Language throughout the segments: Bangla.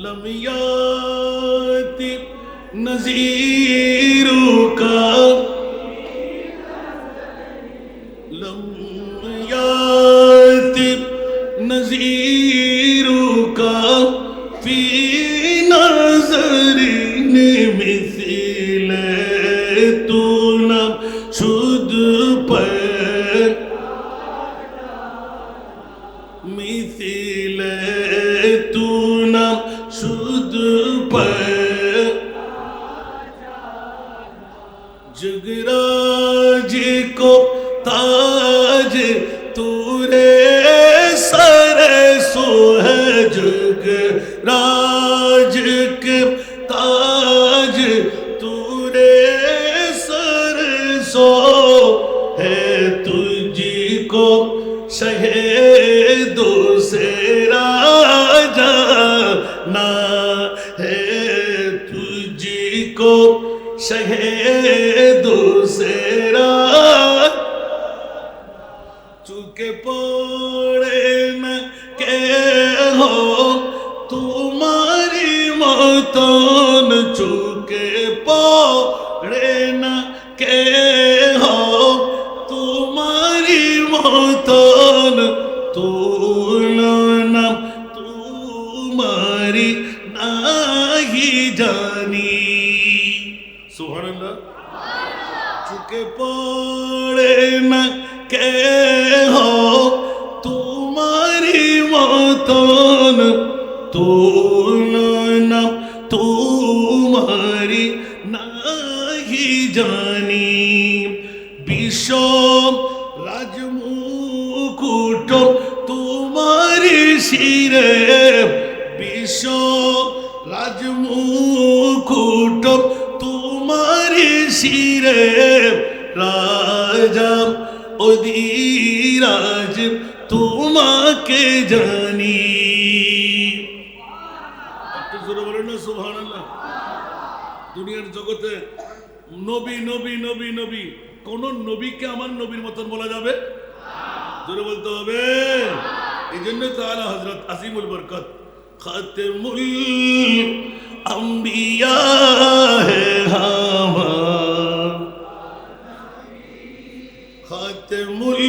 लम याति नज़ीरु का लम याति नज़ीरु का फी नज़रिन मिस्ले तू न शुद पर मिस्ले तू न शुद पर जुगराज को ताज तूरे सर सो है जुगराज के ताज तूरे सर सो है तुझको शहीदों से राजा ना है तुझको शहीदों से चुके पड़े न के हो तुम्हारी मतन चुके पड़े न के हो तुम्हारी मतन तू न तुम्हारी नहीं जानी सुभानअल्लाह चुके पड़े न के हो तुम्हारी मतन तू न तुम्हारी नहीं जानी विश्व राजमुकुट तुम्हारी शिरे विश्व राजमुकुट तुम्हारी शिरे राजा অধিরাজ তোমাকে জানি একটু জোরে বলেন না সুবহানাল্লাহ দুনিয়ার জগতে নবী নবী নবী নবী কোন নবীকে আমার নবীর মতন বলা যাবে জোরে বলতে হবে এইজন্য তো আলা হযরত আজিমুল বরকত খাতেমুল আম্বিয়া হে হামার खातिमुल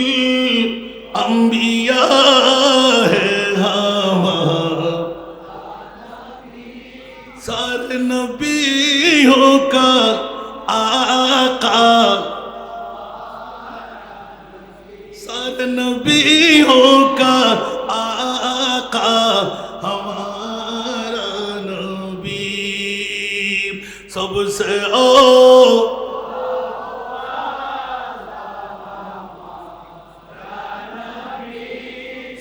अंबिया है हमारा सारे नबियों का आका सारे नबियों का आका हमारा नबी सबसे ओ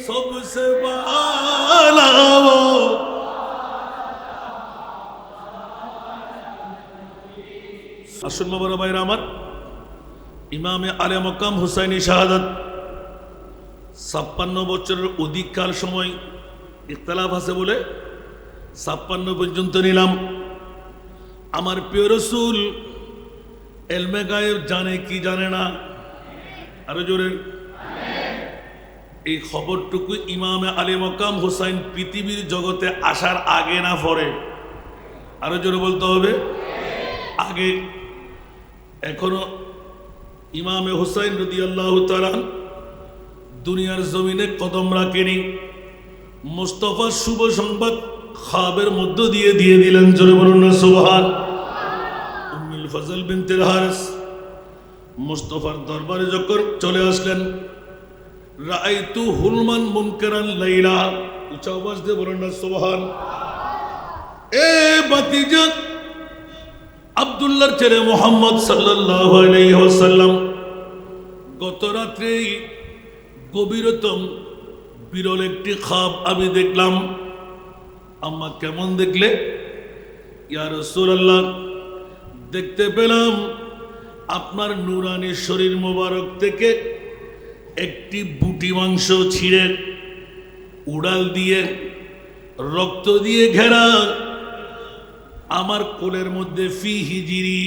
सबसे बाला वो আসুন বাবারা ভাইরা আমার ইমামে আলে মকাম হুসাইনি শাহাদাত 56 বছরের অধিককাল সময় ইখতিলাফ আছে বলে 56 পর্যন্ত নিলাম আমার প্রিয় রাসূল ইলমে গায়েব জানে কি জানে না আরো জোরে এই খবরটুকু ইমামে আলী মকাম হুসাইন পৃথিবীর জগতে আসার আগে না পরে আরো জোরে বলতে হবে আগে এখনো ইমামে হুসাইন রাদিয়াল্লাহু তাআলা দুনিয়ার জমিনে কদম রাখেনি মুস্তাফার শুভ সংবাদ খাবের মধ্য দিয়ে দিলেন জোরে বলুন না সুবহান উম্মুল ফজল বিনতুল হারিস মুস্তাফার দরবারে যখন চলে আসলেন রাআইতু হুলমান মুনকারান লাইলা উচ্চ আওয়াজ দিয়ে বলুন না সুবহান এ ভাতিজা আব্দুল্লাহর ছেলে মুহাম্মদ সাল্লাল্লাহু আলাইহি ওয়াসাল্লাম গত রাতে গভীরতম বিরল একটি খাব আমি দেখলাম আম্মা কেমন দেখলে ইয়া রাসূলুল্লাহ দেখতে পেলাম আপনার নূরানি শরীর মোবারক থেকে একটি বুটি মাংস ছিঁড়ে উড়াল দিয়ে রক্ত দিয়ে ঘেরা আমার কোলের মধ্যে ফি হিজিরি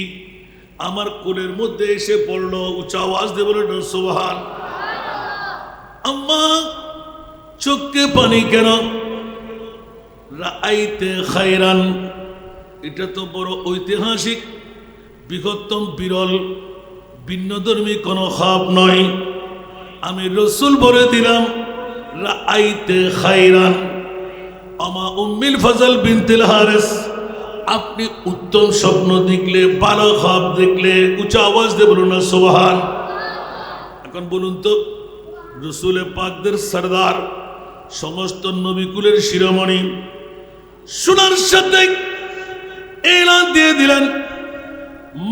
আমার কোলের মধ্যে এসে পড়লো উচ্চ আওয়াজ দিয়ে বলল সুবহান আম্মা চোখে পানি কেন রাআইতে খায়রান, এটা তো বড় ঐতিহাসিক, বৃহত্তম, বিরল, ভিন্নধর্মী কোনো খাব নয়। আমি রসুল বলে দিলাম রাআইতে খায়রান। আমা উম্মিল ফজল বিনতুল হারিস, আপনি উত্তম স্বপ্ন দেখলে, ভালো খাব দেখলে উচ্চ আওয়াজ দিয়ে বলুন না সুবহান। এখন বলুন তো, রসুল পাকদের সরদার, সমস্ত নবিকুলের শিরোমণি, শোনার সাথে এলান দিয়ে দিলেন,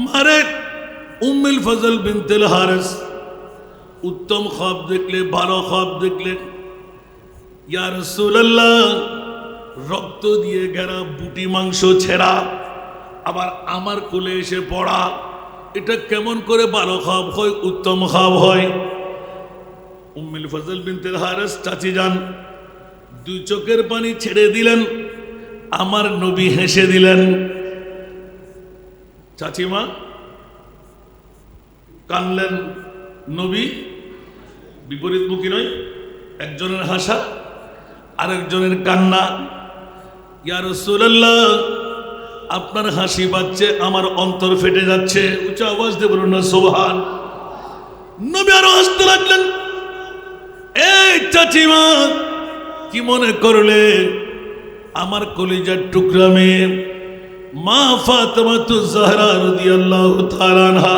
মারে উম্মুল ফজল বিনতুল হারিস উত্তম খাব দেখলে, ভালো খাব দেখলে, ইয়া রাসূলুল্লাহ, রক্ত দিয়ে ঘেরা, বুটি মাংস ছেঁড়া, আবার আমার কোলে এসে পড়া, এটা কেমন করে ভালো খাব হয়, উত্তম খাব হয়? উম্মুল ফজল বিনতুল হারিস চাচি যান দুই চোখের পানি ছেড়ে দিলেন, আমার নবী হেসে দিলেন। চাচিমা কানলেন, নবী বিপরীতমুখী নয়, একজনের হাসা আরেকজনের কান্না। ইয়া রাসূলুল্লাহ, আপনার হাসি পাচ্ছে, আমার অন্তর ফেটে যাচ্ছে, উচ্চ আওয়াজ দিয়ে বলুন না সুবহান। নবী আরো হাসতে লাগলেন। এই চাচিমা, কি মনে করলে আমার কলিজার টুকরা মেয়ে মা ফাতেমাতু জাহরা রাদিয়াল্লাহু তাআলা আনহা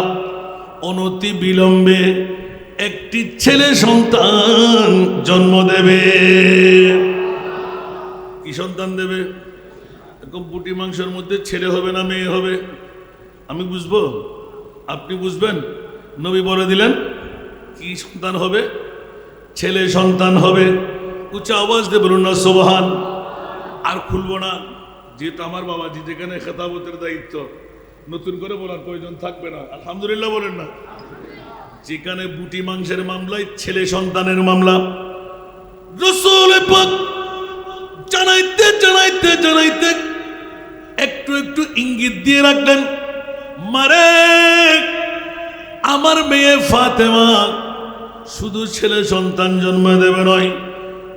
অনতি বিলম্বে একটি ছেলে সন্তান জন্ম দেবে? কি সন্তান দেবে? এরকম বুটি মাংসের মধ্যে ছেলে হবে না মেয়ে হবে? আমি বুঝবো, আপনি বুঝবেন? নবী বলে দিলেন কি সন্তান হবে? ছেলে সন্তান হবে। উচ্চ আওয়াজ দিয়ে বলুন না সুবহান। আর খুলবো না, যেহেতু আমার বাবাজি, যেখানে খেতাবতের দায়িত্ব, নতুন করে বলার প্রয়োজন থাকবে না। আলহামদুলিল্লাহ বলেন না? যেখানে বুটি মাংসের মামলায় ছেলে সন্তানের মামলা, রাসূল পাক জানাইতে জানাইতে জানাইতে একটু একটু ইঙ্গিত দিয়ে রাখলেন, মারে আমার মেয়ে ফাতেমা শুধু ছেলে সন্তান জন্ম দেবে নয়,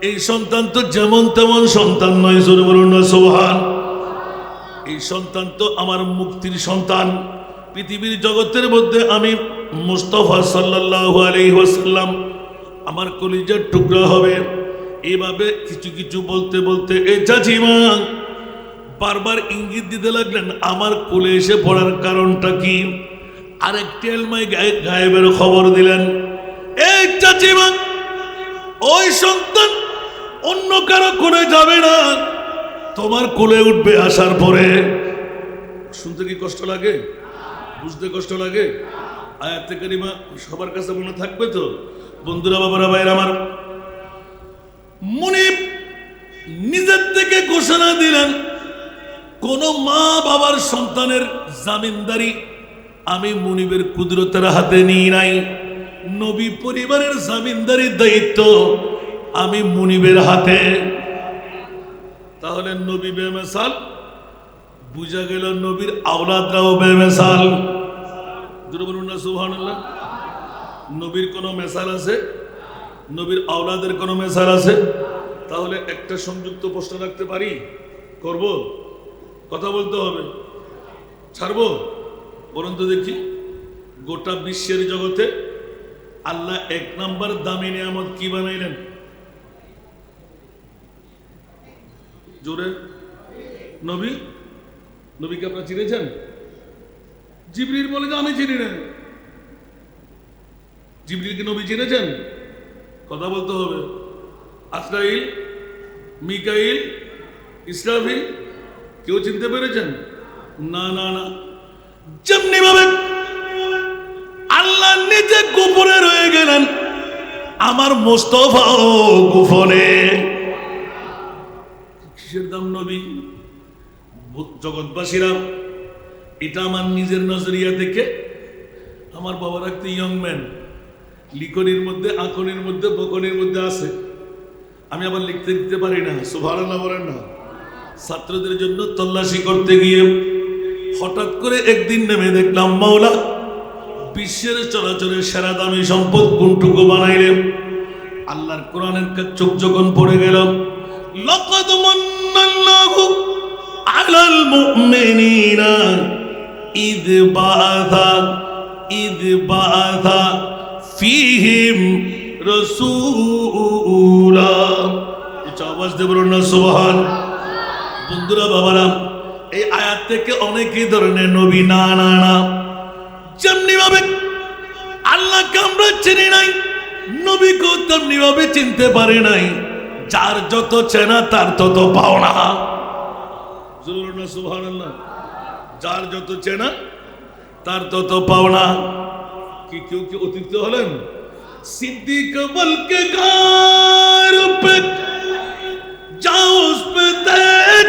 এই সন্তান তো যেমন তেমন সন্তান নয়, জোরে বলুন না সুবহান। এই সন্তান তো আমার মুক্তির সন্তান। পৃথিবীর জগতের মধ্যে আমি মুস্তাফা সাল্লাল্লাহু আলাইহি ওয়াসাল্লাম আমার কলিজার টুকরা হবে। এইভাবে কিছু কিছু বলতে বলতে এই চাচিমা বারবার ইঙ্গিত দিতে লাগলেন আমার কোলে এসে পড়ার কারণটা কি। আরেকটি এলমাই গায়েবের খবর দিলেন, এই চাচিমা, ওই সন্তান অন্য কারো কোলে যাবে না, তোমার কোলে উঠবে আসার পরে। শুনতে কি কষ্ট লাগে? বুঝতে কষ্ট লাগে? আয়াতে কারিমা সবার কাছে মনে থাকবে তো? বন্ধুরা, বাবারা, ভাইরা আমার, মুনিব নিজের থেকে ঘোষণা দিলেন, কোন মা বাবার সন্তানের জামিনদারি আমি মুনিবের কুদরতের হাতে নিই নাই। নবী পরিবারের জামিনদারির দায়িত্ব আমি মুনিবের হাতে। তাহলে নবী বেমেসাল, বুঝা গেল নবীর আওলাদরাও বেমেসাল। বলুন না সুবহানাল্লাহ। নবীর কোনো মেসাল আছে? নবীর আওলাদের কোনো মেসাল আছে? তাহলে একটা সংযুক্ত প্রশ্ন রাখতে পারি? করব? কথা বলতে হবে? ছাড়বো? বলুন তো দেখি, গোটা বিশ্বের জগতে আল্লাহ এক নাম্বার দামি নিয়ামত কি বানাইলেন? জোরে নবী। নবীকে আপনারা চিনেছেন? জিবরিল বলে যে আমি চিনি না। জিবরিলকে নবী চিনেছেন? কথা বলতে হবে। আসরাইল, মিকাইল, ইসরাফিল কেউ চিনতে পেরেছেন? না না না। যেমনি ভাবে আল্লাহ নিজে গোপনে রয়ে গেলেন, আমার মুস্তাফা গোপনে। কিসের দাম নবী? জগৎবাসীরা এটা আমার নিজের নজরিয়া থেকে, আমার বাবার একটা ইয়ং ম্যান লিখনির মধ্যে, আঁকনির মধ্যে, বকনির মধ্যে আছে। আমি আবার লিখতে দিতে পারি না, সুবহানাল্লাহ বলেন না। ছাত্রদের জন্য তল্লাশি করতে গিয়ে হঠাৎ করে একদিন নেমে দেখলাম, মাওলা বিশ্বের চলাচলের সেরা দামি সম্পদ কোনটুকু বানাইলেন। আল্লাহর কোরআনের চোখ যখন পড়ে গেল, লাকাদ মান্নাল্লাহু আলাল মুমিনিনা ইদ বাআথা ফীহিম রাসূলা। উচ্চ আওয়াজ দিয়ে বলুন না সুবহান। বন্ধুরা বাবারা, এই আয়াত থেকে অনেকেই ধরনের নবী না না না, যেমনি ভাবে আল্লাহকে আমরা চিনি নাই, নবীকেও তেমনি ভাবে চিনতে পারি নাই। যার যত চেনা তার তত পাওনা। সুবহানাল্লাহ। যার যত চেনা তার তত পাওনা। কি কেউ কি অতিরিক্ত হলেন? সিদ্দিক বলকে গার পে जाओ उस पे दे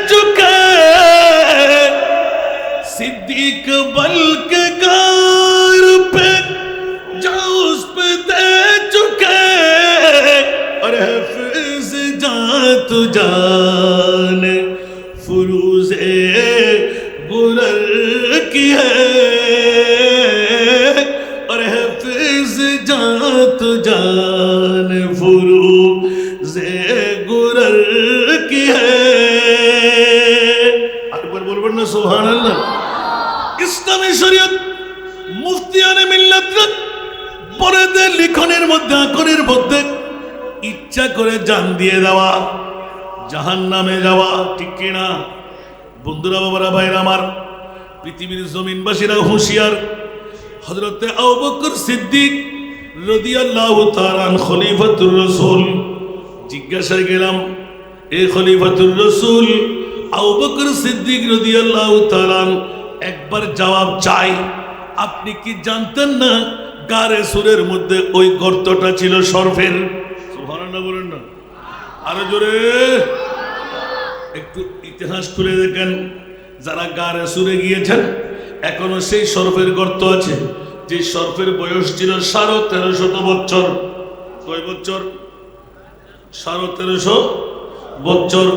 चुके, सिद्दीक बल के गार पे जाओ उस पे दे चुके, और हफीज जात जान फुरूज़े गुरर की है, और हफीज जात जान फुरूज़े गुरर की है। একবার বলবেন না সুবহানাল্লাহ। ইসলামী শরীয়ত মুফতিয়ানে মিল্লাত পরেদের লিখনের মধ্যে আকরের মধ্যে ইচ্ছা করে জান দিয়ে দেওয়া, জাহান্নামে যাওয়া, ঠিক কিনা? বন্ধুরা বাবারা ভাইরা আমার, পৃথিবীর জমিনবাসীরা হুঁশিয়ার। হযরতে আবু বকর সিদ্দিক রাদিয়াল্লাহু তাআলা খলিফাতুর রাসূল। জিজ্ঞাসায় গেলাম, এ খলিফাতুর রাসূল আবু বকর সিদ্দিক রাদিয়াল্লাহু তাআলা, একবার জবাব চাই, আপনি কি জানতেন না গারে সুরের মধ্যে ওই গর্তটা ছিল সর্ফের? সুবহানাল্লাহ বলেন না, আরো জোরে। একটু ইতিহাস খুলে দেখেন, যারা গারে সুরে গিয়েছেন এখনো সেই সর্ফের গর্ত আছে, যে সর্ফের বয়স ছিল 1350 বছর। কয় বছর? 1350 বছর।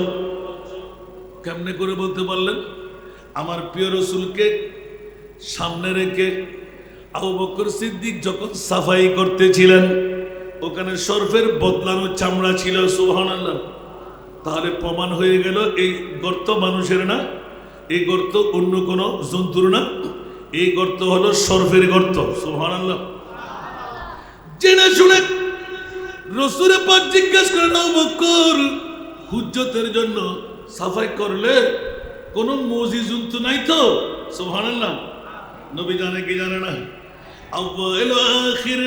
কেমনে করে বলতে পারলেন? আমার প্রিয় রাসূলকে সামনে রেখে আবু বকর সিদ্দিক যখন সাফাই করতেছিলেন, ওখানে সর্ফের বদলানো চামড়া ছিল। সুবহানাল্লাহ। তাহলে প্রমাণ হয়ে গেল এই গর্ত মানুষের না, এই গর্ত অন্য কোনো জন্তুর না, এই গর্ত হলো সর্ফের গর্ত। সুবহানাল্লাহ। জেনে শুনে রাসূল পাক জিজ্ঞেস করেন, আবু বকর, হুজ্জতের জন্য সাফাই করলে কোনো মুজিজুন তো নাই তো? সুবহানাল্লাহ। নবী জানে কি জানে না? अव्वल आखिर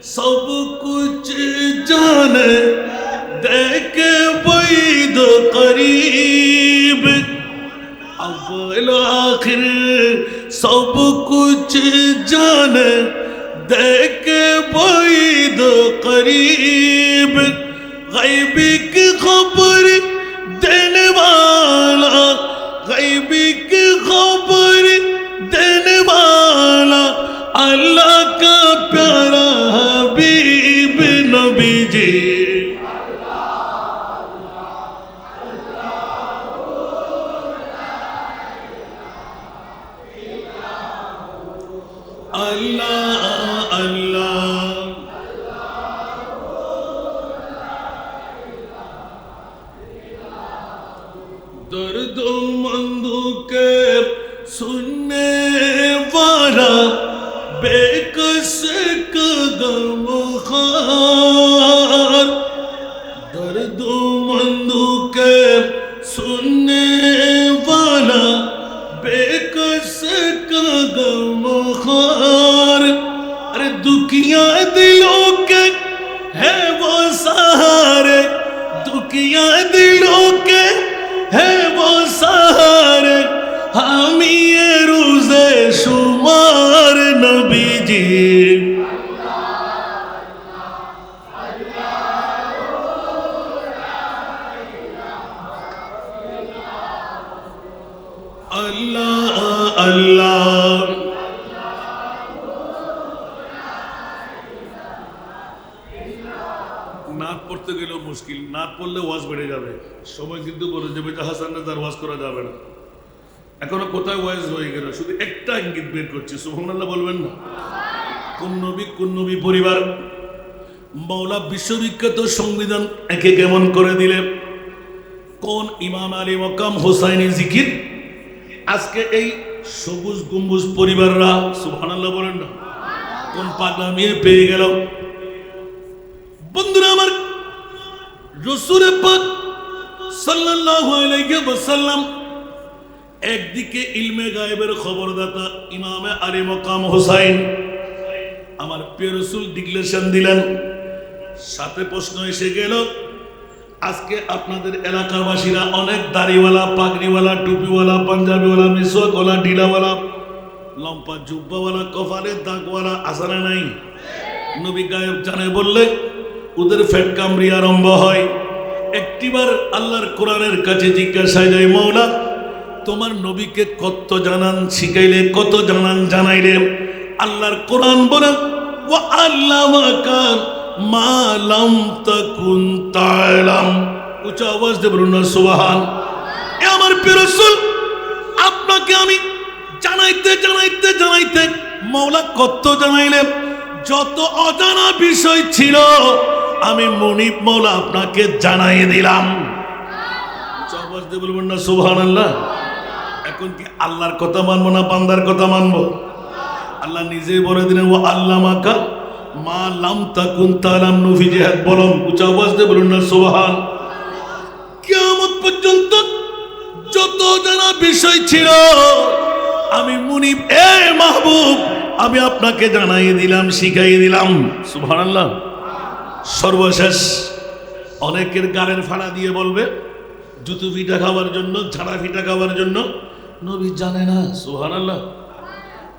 सब कुछ जाने देख बैद करीब, अव्वल आखिर सब कुछ जाने देख बैद करीब, गैबी की खबर देने वाला, गैबी की खबर देने वाला अल्लाह का प्यारा हबीब नबी जी। अल्लाह अल्लाह दर्द मंदू के सुनने वाला, बेकस कदम खार, दर्द मंदू के सुनने वाला, बेकस कदम खार। अरे दुखिया दिलों के है वो सहारे, दुखिया दिलों के है वो सहारे, हम ये रोज़े शुमार नबी जी। अल्लाह अल्लाह নাত পড়তে গেলেও মুশকিল, নাত পড়লে ওয়াজ বেড়ে যাবে, সময় কিন্তু বলে যাবে হাসান তার ওয়াজ করা যাবে না। এখনো কোথায় ওয়াজ হয়ে গেল, শুধু একটা ইঙ্গিত বের করছি, সুবহানাল্লাহ বলবেন না? কোন নবী পরিবার, মওলা বিশ্ববিখ্যাত সংবিধান একে কেমন করে দিলে, কোন ইমাম আলী মকাম হোসাইনি জিকির? আজকে এই সবুজ গম্বুজ পরিবাররা সুবহানাল্লাহ বলেন না, কোন পাগলামিয়ে পেয়ে গেল। বন্ধুরা আমার, রাসূল পাক সাল্লাল্লাহু আলাইহি ওয়াসাল্লাম একদিকে ইলমে গায়েবের খবরদাতা ইমামে আলী মকাম হোসাইন, আমার প্রিয় রাসূল ডিক্লেরেশন দিলেন। সাথে প্রশ্ন এসে গেল, আজকে আপনাদের এলাকাবাসীরা অনেক দাড়িওয়ালা, পাগড়িওয়ালা, টুপিওয়ালা, পাঞ্জাবিওয়ালা, মিসওয়াকওয়ালা, ঢিলাওয়ালা, লম্পা জুব্বাওয়ালা, কপালের দাগওয়ালা আছে না নাই? নবী গায়েব জানে বললে ওদের ফেট কামড়ি আরম্ভ হয়। একটিবার আল্লাহর কোরআনের কাছে জিজ্ঞাসা যায়, মওলা তোমার নবীকে কত জানান শিখাইলে, কত জানান জানাইলে? আল্লাহর কোরআন বলে, ওয়া আল্লামাকা মা লাম তাকুন তা'লাম। উচ্চ আওয়াজ দিয়ে বলুন না সুবহান। এ আমার প্রিয় রাসূল, আপনাকে আমি জানাইতে জানাইতে জানাইতে মওলা কত জানাইলেন। যত অজানা বিষয় ছিল আমি মুনিব মওলা আপনাকে জানাই দিলাম। উচ্চ আওয়াজ দিয়ে বলবেন না সুবহানাল্লাহ। এখন কি আল্লাহর কথা মানবো না বান্দার কথা মানবো? আল্লাহ নিজেই বলে দিলেন, ওয়া আল্লামাকা মা লাম তাকুন তা'লাম। নবী জিহাদ বলুন, উচ্চ আওয়াজ দিয়ে বলুন না সুবহান। কিয়ামত পর্যন্ত যত জানা বিষয় ছিল আমি মুনিব এ মাহবুব আমি আপনাকে জানাই দিলাম, শিখাই দিলাম। সুবহানাল্লাহ। সর্বশেষ অনেকের গালের ফাড়া দিয়ে বলবে জুতো ফিটা খাওয়ার জন্য, ঝাড়া ফিটা খাওয়ার জন্য নবী জানে না। সুবহানাল্লাহ।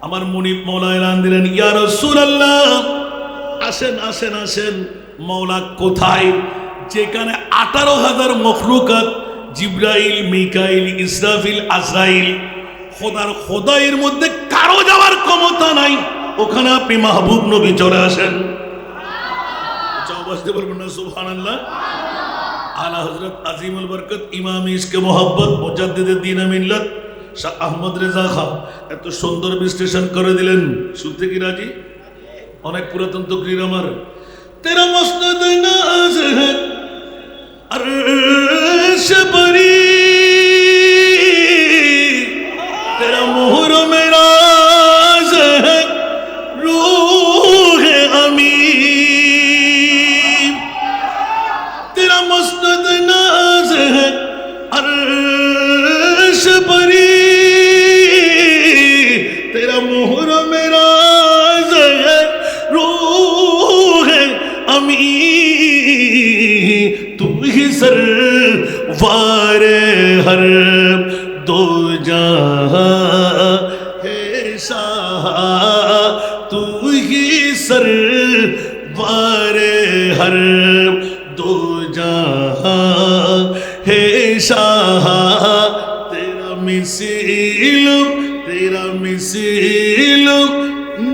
আমার মুনিব মওলা এলান দিলেন, ইয়া রাসূলুল্লাহ আসেন আসেন আসেন। মওলা কোথায়? যেখানে 18,000 মখলুকাত, জিবরাইল, মিকাইল, ইসরাফিল, আজরাইল, খোদার খোদাইয়ের মধ্যে কারো যাওয়ার ক্ষমতা নাই, ওখানে আপনি মাহবুব নবী চলে আসেন। বুঝতে পারবেন না সুবহানাল্লাহ। আলা হযরত আজিমুল বরকত ইমাম ইশকে মোহাব্বত মুজাদ্দিদে দ্বীন মিল্লাত শাহ আহমদ রেজা খান এত সুন্দর বিশ্লেষণ করে দিলেন। শুনতে কি রাজি? অনেক পুরাতন তকরীর আমার। তেরা মসনদ নাজ है अर्श बरी, तेरा मोहर मेरा राज है रूह अमीर, तेरा मसनद नाज है अर्श बरी, तेरा मोहर मेरा राज है रूह अमीर, तू ही सरवारे हर दो जहां है शाह, तू ही सरवारे हर दो जहां है शाह, तेरा मिसिल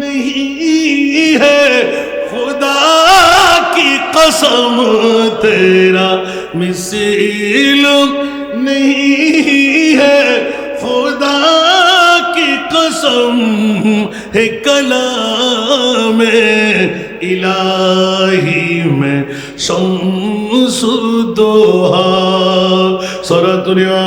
नहीं है खुदा की कसम, तेरा मिसिल नहीं है खुदा की कसम, है कलाम इलाही में शम्सुद्दोहा। सरातुनिया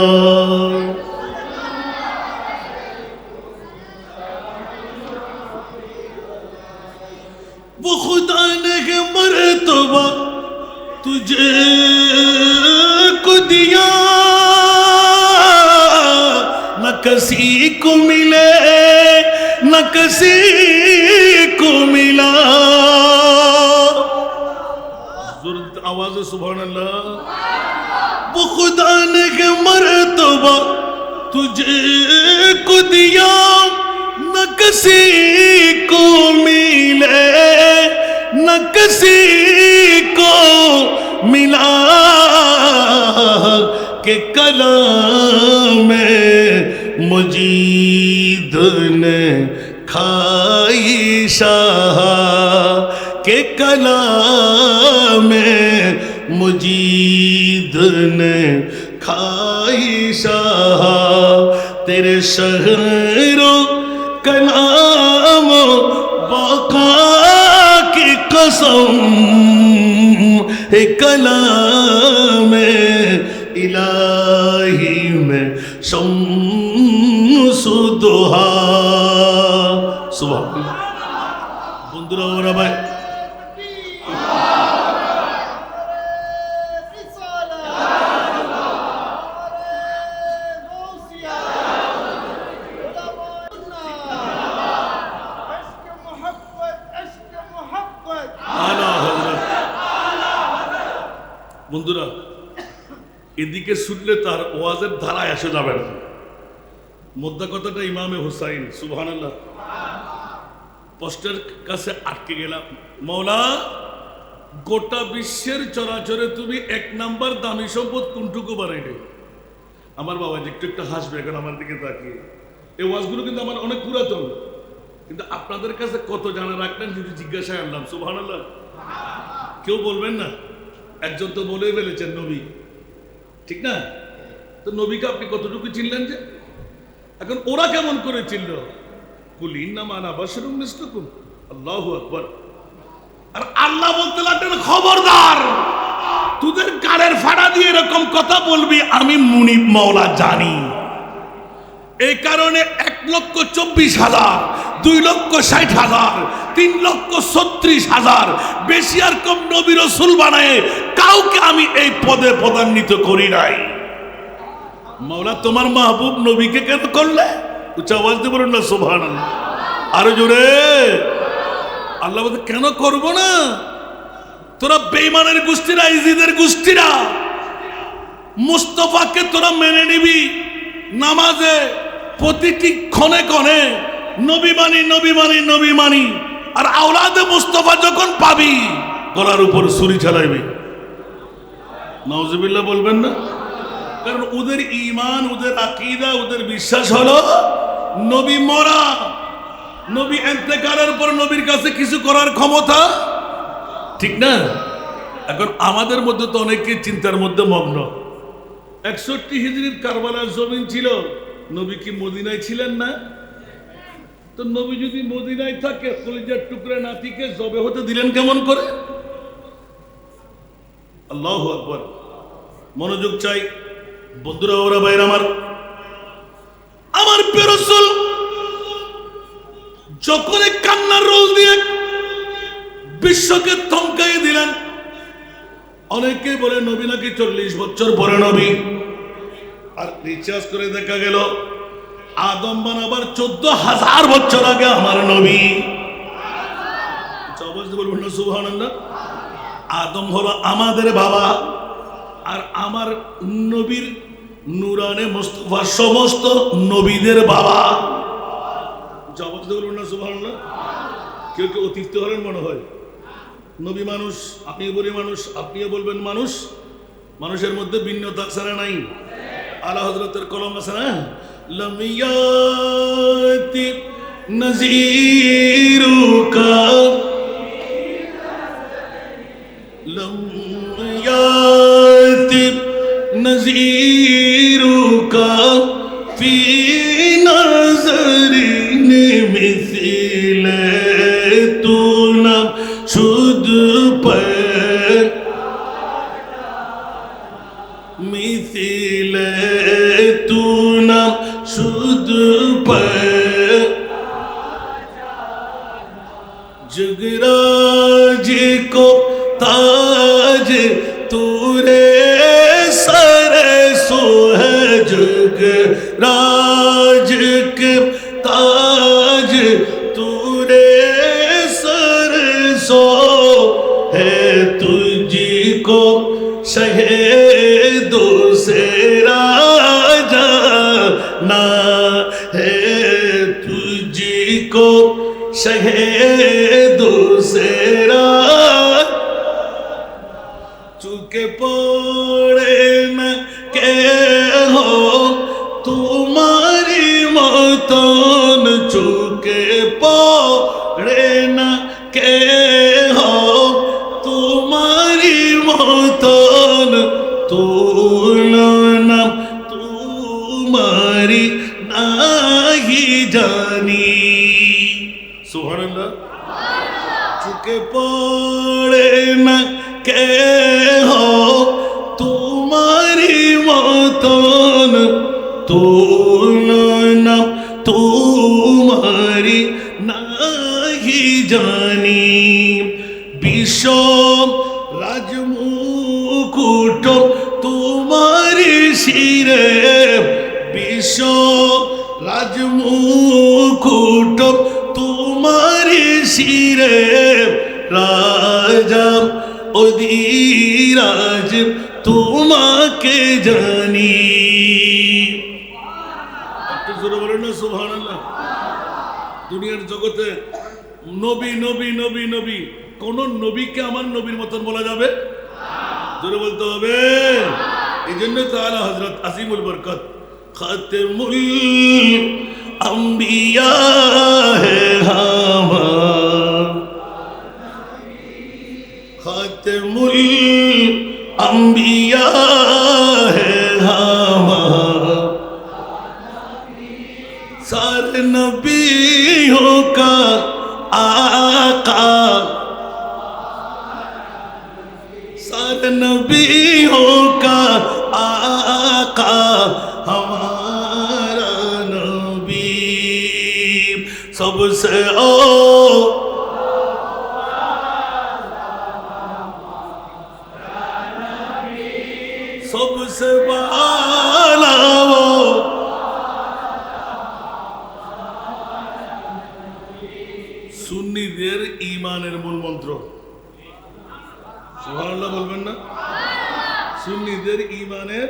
वो खुदा ने मर्तबा तुझे को दिया, न किसी को मिले न किसी को मिला। आवाज सुभान अल्लाह। वो खुदा ने मर्तबा तुझे को दिया, न किसी को मिले न किसी को मिला, के कलाम मुजीद ने खाई शाह, के कलाम मुजीद ने खाई शाह, तेरे शहरो कलाम बाका की कसम, है कलाम इलाही में शम्सुदुहा सुबह बंधुरा ओरा भाई বন্ধুরা এদিকে শুনলে তার ওয়াজের ধারায় আসে যাবে না মোদ্দা কথাটা ইমামে হুসাইন সুবহানাল্লাহ পোস্টের কাছে আটকে গেলাম মওলা গোটা বিশ্বের চরাচরে তুমি এক নাম্বার দামি সম্পদ কোনটুকু বানাইলে আমার বাবা একটু একটু হাসবে এখন আমার দিকে তাকিয়ে এই ওয়াজগুলো কিন্তু আমার অনেক পুরাতন কিন্তু আপনাদের কাছে কত জানা রাখলেন যদি জিজ্ঞাসায় আনলাম সুবহানাল্লাহ কেউ বলবেন না একজন তো বলেই ফেলেছেন নবী ঠিক না তো নবীকে আপনি কতটুকু চিনলেন যে এখন ওরা কেমন করে চিনল কুল ইন্নামা আনা বাশারুম মিসলুকুম আল্লাহু আকবার আর আল্লাহ বলতে লাগলেন খবরদার তোদের গালের ফাড়া দিয়ে এরকম কথা বলবি আমি মুনিব মাওলা জানি এই কারণে 1,24,000 2,60,000 3,36,000 বেশি আর কম নবী রাসূল বানায় কাউকে আমি এই পদে পদান্বিত করি নাই মাওলা তোমার মাহবুব নবীকে কেন করলে উচ্চ আওয়াজ দিয়ে বলুন না সুবহানাল্লাহ আরো জোরে আল্লাহ বলতে কেন করব না তোরা বেঈমানের গোষ্ঠীরা ইজিদের গোষ্ঠীরা মুস্তাফাকে তোরা মেনে নিবি নামাজে প্রতিটি ক্ষণে ক্ষণে নবী মানি নবী মানি নবী মানি আর আওলাদে মুস্তাফা যখন পাবি গলার উপর ছুরি চালাইবি নাউজুবিল্লাহ বলবেন না কারণ ওদের ঈমান ওদের আকীদা ওদের বিশ্বাস হলো নবী মরা নবী ইন্তেকালের পর নবীর কাছে কিছু করার ক্ষমতা ঠিক না এখন আমাদের মধ্যে তো অনেকে চিন্তার মধ্যে মগ্ন 61 হিজরির কারবালার জমিন ছিল নবী কি মদিনায় ছিলেন না তো নবী যদি মদিনায় থাকে কলিজার টুকরা নাতিকে জবে হতে দিলেন কেমন করে আল্লাহু আকবার মনোযোগ চাই বন্ধুরা ওরা ভাইরা আমার প্রিয় রাসূল যখন কান্নার রোল দিয়ে বিশ্বকে থমকাই দিলেন অনেকে বলে নবী নাকি 40 বছর পরে নবী আর রিচার্জ করে দেখা গেল আদম বানাবার 14,000 বছর আগে আমার নবী বলবেন না সুবহানাল্লাহ আদম হলো আমাদের বাবা আর আমার নবীর নূরানে মুস্তাফা সমস্ত নবীদের বাবা জবাব দিতে বলবেন না সুবহানাল্লাহ কেউ কেউ অতিরিক্ত হলেন মনে হয় নবী মানুষ আমিও বলি মানুষ আপনিও বলবেন মানুষ মানুষের মধ্যে ভিন্নতা ছাড়া নাই আলা হযরতের কলম আছে না لم يأتِ نذيرك لم يأتِ نذيرك في نظر مثل تُنَا شد پر مثل تُنَا شد پر जगराज को ताज तूरे सर सो है जगराज के ताज तूरे सर सो है तुझको शहीदों से राजा ना है तुझको शहीदों से चुके पड़े न के हो तुम्हारी मतन चुके पड़े न के हो तुम्हारी मतन तुलना तुम्हारी नहीं जानी सुभानअल्लाह चुके पड़े न के हो तुम्हारी তোমারি নাহি জানি বিশ্ব রাজমুকুট তোমারি শিরে বিশ্ব রাজমুকুট তোমারি শিরে রাজা অধিরাজ তোমাকে জানি একটু জোরে বলেন না সুবহানাল্লাহ দুনিয়ার জগতে নবী নবী নবী নবী কোন নবীকে আমার নবীর মতন বলা যাবে জোরে বলতে হবে এই জন্য তো আলা হযরত আজিমুল বরকত খাতেমুল अंबिया है हमार खातमुल अंबिया है हमार सारे नबियों का आका सारे नबियों का आका हमारा नबी सबसे ओ सबसे वाला वो সুন্নিদের ঈমানের মূল মন্ত্র সুবহানাল্লাহ বলবেন না সুন্নিদের ঈমানের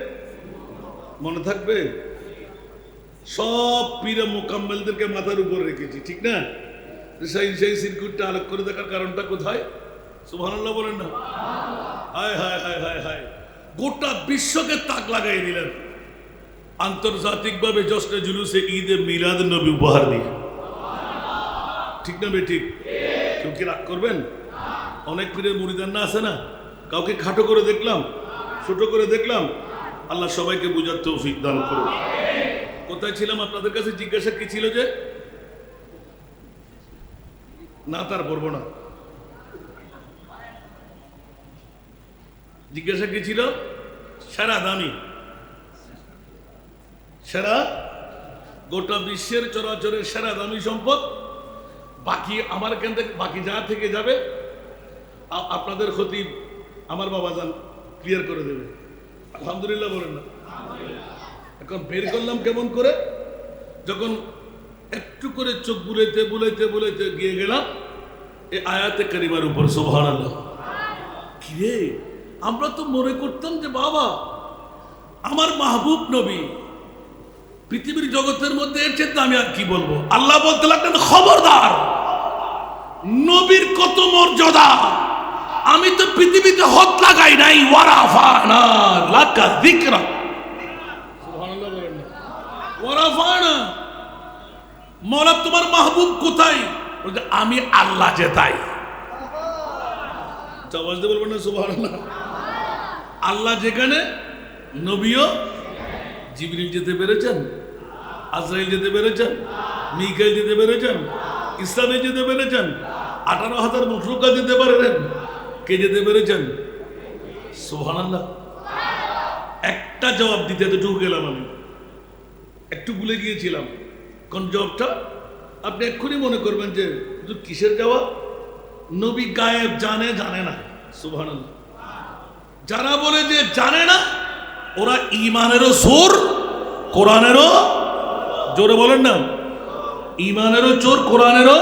মনে থাকবে সব পীর মুকাম্মেলদেরকে মাথার উপর রেখেছি ঠিক না সেই সেই সিরকুটটা আলোক করে দেখার কারণটা কোথায় সুবহানাল্লাহ বলেন না হায় হায় হায় হায় হায় গোটা বিশ্বকে তাক লাগাই দিলেন আন্তর্জাতিকভাবে জশ্নে জুলুসে ঈদে মিলাদ নবী উপহার দিয়ে ঠিক না বেঠিক কেউ কি রাগ করবেন অনেক পীরের মুরিদান্না আছে না কাউকে খাটো করে দেখলাম ছোট করে দেখলাম আল্লাহ সবাইকে বুঝার তৌফিক দান করুন কোথায় ছিলাম আপনাদের কাছে জিজ্ঞাসা কি ছিল যে না তার বলবো না জিজ্ঞাসা কি ছিল সেরা দামি সেরা গোটা বিশ্বের চরাচরের সেরা দামি সম্পদ বাকি আমার এখান থেকে বাকি যা থেকে যাবে আপনাদের ক্ষতি আমার বাবা যান ক্লিয়ার করে দেবে আলহামদুলিল্লাহ বলেন না এখন বের করলাম কেমন করে যখন একটু করে চোখ বুলাইতে বুলাইতে বুলাইতে গিয়ে গেলাম এই আয়াতে কারিমার উপর সুবহানাল্লাহ কি রে আমরা তো মনে করতাম যে বাবা আমার মাহবুব নবী পৃথিবীর জগতের মধ্যে এর চেয়ে আমি আর কি বলবো আল্লাহ বলতে লাগলেন খবরদার নবীর কত মর্যাদা আমি তো পৃথিবীতে হদ লাগাই নাই ওয়ারাফানা লাকা যিকরা সুবহানাল্লাহ বলেন না ওয়ারাফানা মওলা তোমার মাহবুব কোথায় বলতে আমি আল্লাহ যে তাই আওয়াজ দিয়ে বলবেন না সুবহানাল্লাহ আল্লাহ যেখানে নবীও জিবরিল যেতে পেরেছেন আজরাইল যেতে পেরেছেন মিকাইল যেতে পেরেছেন ইসরাফিল যেতে পেরেছেন 18,000 মখলুকাত যেতে পারেন কে যেতে পেরেছেন সুবহানাল্লাহ একটা জবাব দিতে এতটুকু গেলাম আমি একটু ভুলে গিয়েছিলাম কোন জবাবটা আপনি এক্ষুনি মনে করবেন যে কিসের জবাব নবী গায়েব জানে জানে না সুবহানাল্লাহ যারা বলে যে জানে না ওরা ঈমানেরও চোর কোরআনেরও জোরে বলেন না ঈমানেরও চোর কোরআনেরও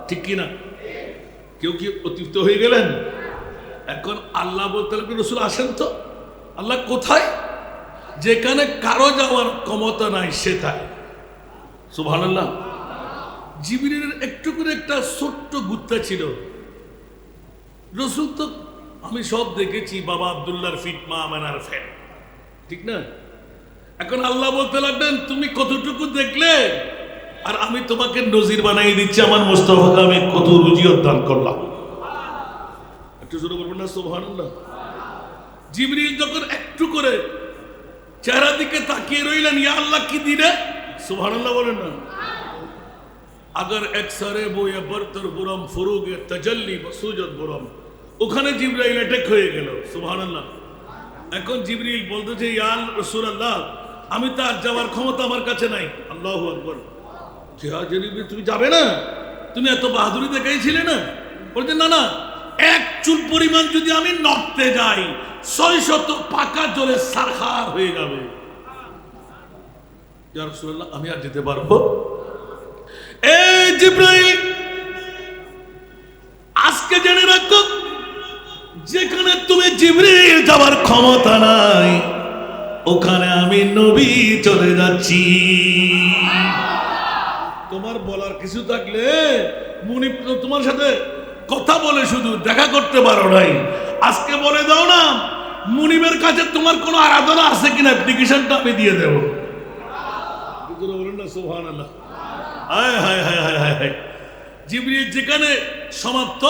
ঠিক কি না কেউ কি অতিরিক্ত হয়ে গেলেন এখন আল্লাহ বলতে লাগলেন রাসূল আসেন তো আল্লাহ কোথায় যেখানে কারো যাওয়ার ক্ষমতা নাই সেটাই সুবহানাল্লাহ জিবরিলের একটু করে একটা ছোট্ট গুত্তা ছিল রাসূল তো আমি সব দেখেছি বাবা আব্দুল্লাহর ফিট মা আমেনার ফ্যান ঠিক না এখন আল্লাহ বলতে লাগলেন তুমি কতটুকু দেখলে আর আমি তোমাকে নজির বানাই দিচ্ছি আমার মুস্তাফাকে আমি কত রুজিয়ত দান করলাম একটু শুরু করবেন না সুবহানাল্লাহ জিবরিল যখন একটু করে চেহারা দিকে তাকিয়ে রইলেন ইয়া আল্লাহ কি দিলে সুবহানাল্লাহ বলেন না अगर একসারে বয়ে বরতর বুরম ফুরুগে তাজাল্লি বসুজত বুরম ওখানে জিবরাইল অ্যাটাক হয়ে গেল সুবহানাল্লাহ এখন জিবরিল বলতেছে ইয়া রাসূলুল্লাহ আমি তার যাওয়ার ক্ষমতা আমার কাছে নাই। আল্লাহু আকবার। তুমি যাবে না? তুমি এত বাহাদুরি দেখাইছিলে না? বলছে না না, এক চুল পরিমাণ যদি আমি নড়তে যাই 600 পাকা জলে সারখার হয়ে যাবে। ইয়া রাসূলুল্লাহ, আমি আর যেতে পারবো? এই জিবরাইল, আজকে জেনে রাখো, যেখানে তুমি জিবরিল যাওয়ার ক্ষমতা নাই, ওখানে আমি নবী চলে যাচ্ছি। তোমার বলার কিছু থাকলে মুনিব তোমার সাথে কথা বলে শুধু দেখা করতে পারো নাই, আজকে বলে দাও না মুনিবের কাছে তোমার কোনো আরাধনা আছে কিনা, অ্যাপ্লিকেশনটা আমি দিয়ে দেবো। বলেন না সুবহানাল্লাহ। হায় হায় হায় হায় হায়। জিবরিল যেখানে সমাপ্ত,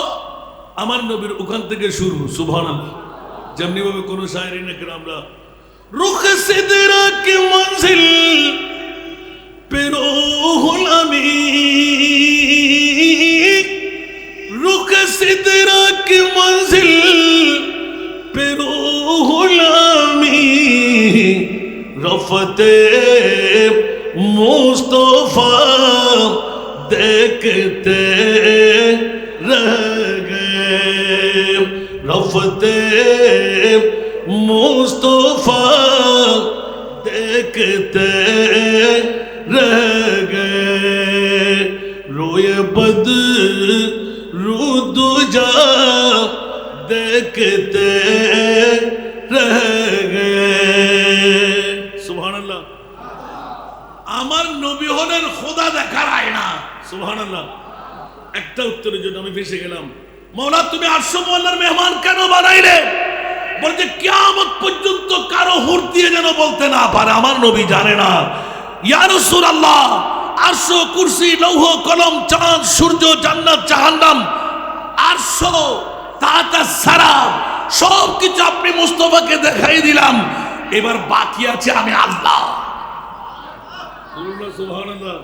আমার নবীর ওখান থেকে শুরু। সুবহানাল্লাহ। যেমনি ভাবে কোন শায়রি নাকি আমরা রুখ সিদরা কি মঞ্জিল पे रूहुल अमीन, रुख सिदरा की मंजिल पे रूहुल अमीन, रफ़ते मुस्तफ़ा देखते रह गए, रफ़ते मुस्तफ़ा देखते रह गए, रोए बदरू दुजा देखते रह गए। सुबहानाल्लाह। আমার নবী হলেন খোদা দেখার আয়না। সুবহানাল্লাহ। একটা উত্তরের জন্য আমি ফেসে গেলাম। মওলা, তুমি 800 মোল্লার মেহমান কেন বানাইলে? বলছে কিয়ামত পর্যন্ত কারো হুর দিয়ে যেন বলতে না পারে আমার নবী জানে না। ইয়া রাসূলুল্লাহ, আরশ, কুরসি, লৌহ, কলম, চাঁদ, সূর্য, জান্নাত, জাহান্নাম, আরশ, তাতা সারা সব কিছু আপনি মুস্তাফাকে দেখাই দিলাম, এবার বাকি আছে আমি আল্লাহ। সুবহানাল্লাহ।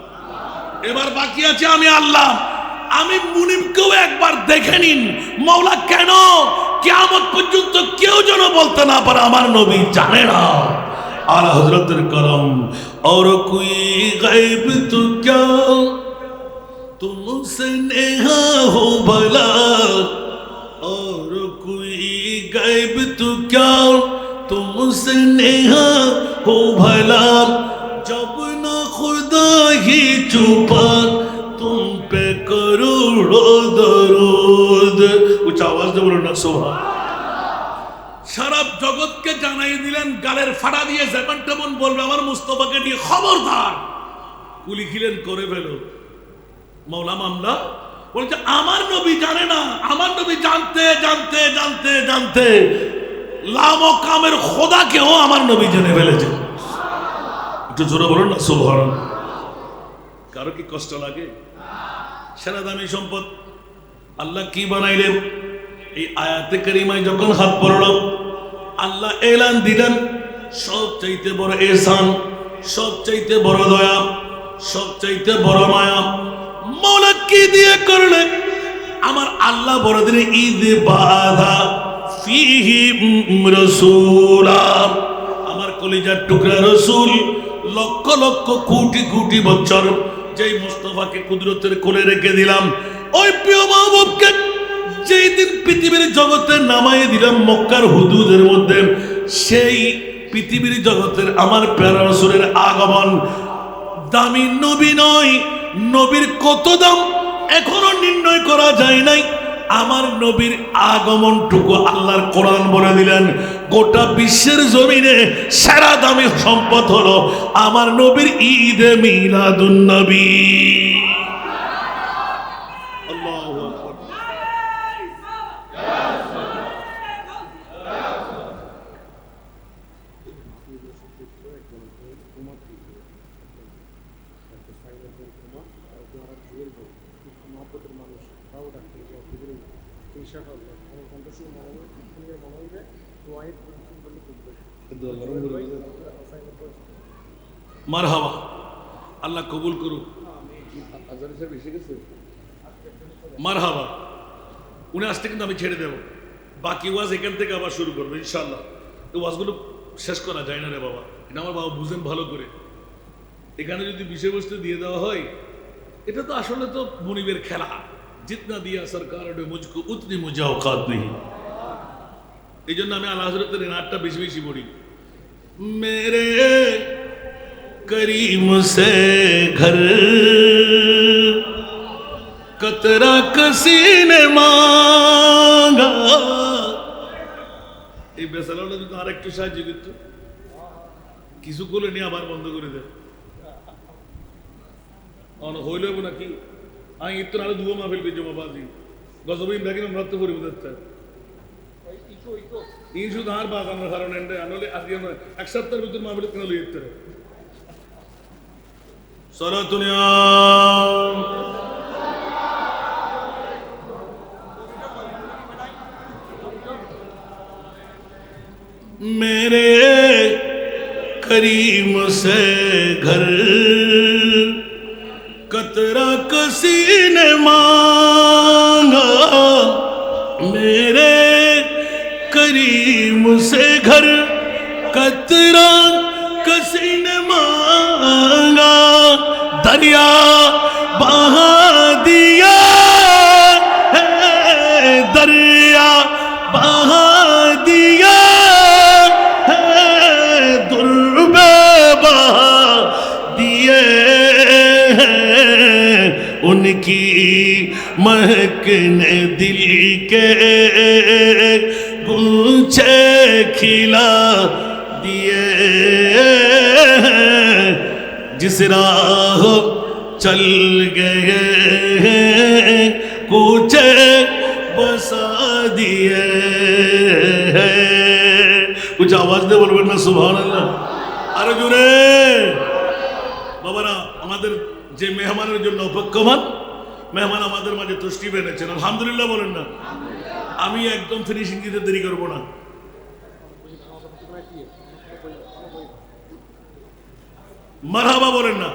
এবার বাকি আছে আমি আল্লাহ। আমি মুনিবকেও একবার দেখে নিন। মাওলা কেন কিয়ামত পর্যন্ত কেউ যেন বলতে না পারে আমার নবী জানে না। आला हजरत करम और कोई गैब तो क्या तुमसे नेहा हो भला, और कोई गैब तो क्या तुमसे नेहा हो भला, जब ना खुदा ही छुपा तुम पे करोड़ों दरूद। कुछ आवाज दे बोलो ना सुभान। সারা জগৎকে জানাই দিলেন, গালের ফাড়া দিয়ে যেমন তেমন বলবে আমার মুস্তাফাকে নিয়ে খবরদার, কুলি খিলেন করে ফেলো। মাওলা মামলা বলছে আমার নবী জানে না, আমার নবী জানতে জানতে জানতে জানতে লামকামের খোদাকেও আমার নবী জেনে ফেলেছে। একটু জোরে বলুন না সুবহানাল্লাহ। কারো কি কষ্ট লাগে? সেরা দামি সম্পদ আল্লাহ কি বানাইলেন? এই আয়াতে কারিমায় যখন হাত পড়ল, আল্লাহ এলান দিলেন সবচাইতে বড় ইহসান, সবচাইতে বড় দয়া, সবচাইতে বড় মায়া মওলা কি দিয়ে করলেন? আমার আল্লাহ বড় দিনে ঈদ বাধা ফিহি রাসূলা, আমার কলিজার টুকরা রাসূল লক্ষ লক্ষ কোটি কোটি বছর যেই মুস্তাফাকে কুদরতের কোলে রেখে দিলাম, ওই প্রিয় মাহবুবকে যেই দিন পৃথিবীর জগতে নামাই দিলাম মক্কার হুদুদের মধ্যে, সেই পৃথিবীর জগতের আমার প্যারা রাসূলের আগমন দামি নবী নয়, নবীর কত দাম এখনো নির্ণয় করা যায় নাই। আমার নবীর আগমনটুকু আল্লাহর কোরআন বলে দিলেন, গোটা বিশ্বের জমিনে সেরা দামি সম্পদ হলো আমার নবীর ঈদে মিলাদুন নবী। মারহাবা, আল্লাহ কবুল করুক। মারহাবা। উনি আসতে কিন্তু আমি ছেড়ে দেব, বাকি ওয়াজ এখান থেকে আবার শুরু করবো ইনশাল্লাহ। ওয়াজগুলো শেষ করা যায় না রে বাবা। এটা আমার বাবা বুঝেন ভালো করে। এখানে যদি বিষয়বস্তু দিয়ে দেওয়া হয়, এটা তো আসলে তো মনিবের খেলা। জিতনা দিয়া সরকার মুঝকো উতনি মুঝে औकात নেই। এই জন্য আমি আল্লাহ হযরতের নাটটা বেশি বেশি পড়ি। মেরে करीम से घर कतरा किसी ने मांगा। এই বেসালাটা যদি আর একটু সাহায্য করত, কিছু করে নিয়ে আবার বন্ধ করে দেয় হইল নাকি। আমি একটু আরো দুয়ো মাহফিল পেয়েছি বাবাজি গজবিন দেখি আমরা তো করি বোঝাতে এই শুধু আর বাগানোর কারণে আনলে আজকে আমরা এক সপ্তাহের ভিতর মাহফিল কেন লিয়ে যেতে সরাতুনিয়া मेरे करीम से घर कतरा किसी ने मांगा। मेरे करीम से घर कतरा किसी ने मांगा। दरिया बहा दिया है, दरिया बहा दिया उनकी महक ने दिल के गुलछे खिला दिए। जिस राह चल गए कूचे बसा दिए। कुछ आवाज दे बोलবেন না সুবহানাল্লাহ আরো জোরে। বাবারা আমাদের যে মেহমানের জন্য অপেক্ষমান মেহমান আমাদের মাঝে তুষ্টি এনেছেন, আলহামদুলিল্লাহ বলেন না। আমি একদম ফিনিশিং দিতে দেরি করবো না। মারহাবা বলেন না।